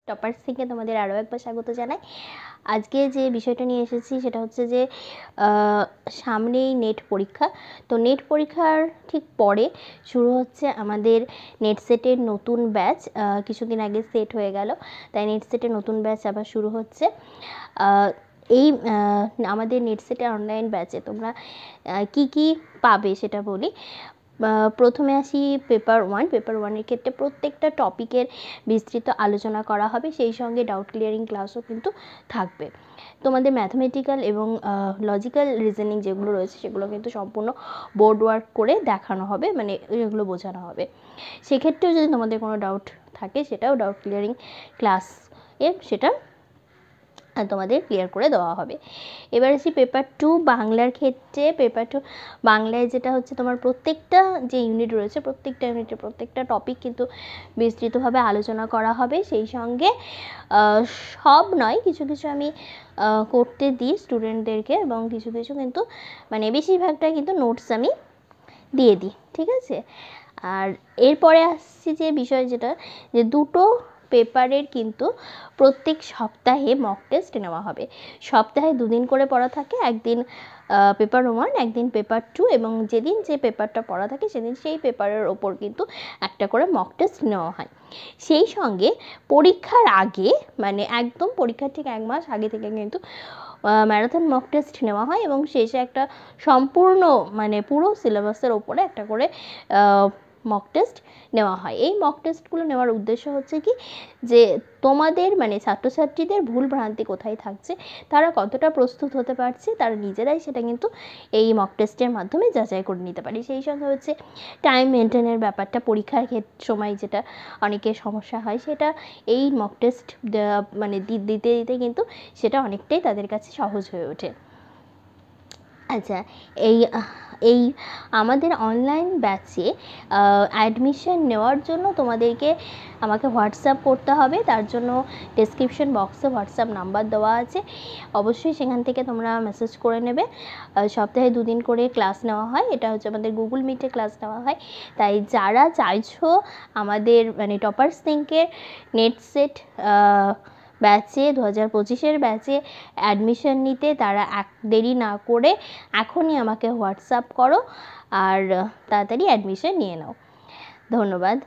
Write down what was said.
Toppers থেকে তোমাদের আরও একবার স্বাগত জানাই। আজকে যে বিষয়টা নিয়ে এসেছি সেটা হচ্ছে যে সামনেই নেট পরীক্ষা। তো নেট পরীক্ষার ঠিক পরে শুরু হচ্ছে আমাদের নেট সেটের নতুন ব্যাচ। কিছুদিন আগে সেট হয়ে গেল, তাই নেট সেটের নতুন ব্যাচ আবার শুরু হচ্ছে। এই আমাদের নেট সেটের অনলাইন ব্যাচে তোমরা কি কি পাবে সেটা বলি। প্রথমে আসি পেপার ওয়ানের ক্ষেত্রে প্রত্যেকটা টপিকের বিস্তৃত আলোচনা করা হবে, সেই সঙ্গে ডাউট ক্লিয়ারিং ক্লাসও কিন্তু থাকবে। তোমাদের ম্যাথমেটিক্যাল এবং লজিক্যাল রিজনিং যেগুলো রয়েছে সেগুলো কিন্তু সম্পূর্ণ বোর্ড ওয়ার্ক করে দেখানো হবে, মানে এগুলো বোঝানো হবে। সেক্ষেত্রেও যদি তোমাদের কোনো ডাউট থাকে সেটাও ডাউট ক্লিয়ারিং ক্লাস সেটা তোমাদের ক্লিয়ার করে দেওয়া হবে। এবার আসি পেপার 2 বাংলার ক্ষেত্রে। পেপার 2 বাংলায় যেটা হচ্ছে তোমার প্রত্যেকটা যে ইউনিট রয়েছে প্রত্যেকটা ইউনিটের প্রত্যেকটা টপিক কিন্তু বিস্তৃতভাবে আলোচনা করা হবে। সেই সঙ্গে সব নয়, কিছু কিছু আমি করতে দিই স্টুডেন্টদেরকে, এবং কিছু কিছু কিন্তু মানে বেশিরভাগটাই কিন্তু নোটস আমি দিয়ে দিই, ঠিক আছে। আর এরপরে আসছি যে বিষয় যেটা, যে দুটো পেপারের কিন্তু প্রত্যেক সপ্তাহে মক টেস্ট নেওয়া হবে। সপ্তাহে দুদিন করে পড়া থাকে, একদিন পেপার 1, একদিন পেপার 2, এবং যেদিন যে পেপারটা পড়া থাকে সেদিন সেই পেপারের ওপর কিন্তু একটা করে মক টেস্ট নেওয়া হয়। সেই সঙ্গে পরীক্ষার আগে, মানে একদম পরীক্ষার ঠিক 1 মাস আগে থেকে কিন্তু ম্যারাথন মক টেস্ট নেওয়া হয়, এবং শেষে একটা সম্পূর্ণ মানে পুরো সিলেবাসের ওপরে একটা করে মক টেস্ট নেওয়া হয়। এই মক টেস্টগুলো নেওয়ার উদ্দেশ্য হচ্ছে কি, যে তোমাদের মানে ছাত্রছাত্রীদের ভুল ভ্রান্তি কোথায় থাকছে, তারা কতটা প্রস্তুত হতে পারছে, তারা নিজেরাই সেটা কিন্তু এই মক টেস্টের মাধ্যমে যাচাই করে নিতে পারে। সেই সঙ্গে হচ্ছে টাইম মেনটেনের ব্যাপারটা, পরীক্ষার সময় যেটা অনেকের সমস্যা হয় সেটা এই মক টেস্ট মানে দিতে দিতে কিন্তু সেটা অনেকটাই তাদের কাছে সহজ হয়ে ওঠে। আচ্ছা, এই আমাদের অনলাইন ব্যাচে অ্যাডমিশন নেওয়ার জন্য তোমাদেরকে আমাকে হোয়াটসঅ্যাপ করতে হবে। তার জন্য ডেসক্রিপশন বক্সে হোয়াটসঅ্যাপ নাম্বার দেওয়া আছে, অবশ্যই সেখান থেকে তোমরা মেসেজ করে নেবে। সপ্তাহে 2 দিন করে ক্লাস নেওয়া হয়, এটা হচ্ছে আমাদের গুগল মিটে ক্লাস নেওয়া হয়। তাই যারা চাইছো আমাদের মানে টপার্স থিঙ্কের নেট সেট ব্যাচে 2025-এর ব্যাচে অ্যাডমিশন নিতে, তারা দেরি না করে এখনই আমাকে হোয়াটসঅ্যাপ করো আর তাড়াতাড়ি অ্যাডমিশন নিয়ে নাও। ধন্যবাদ।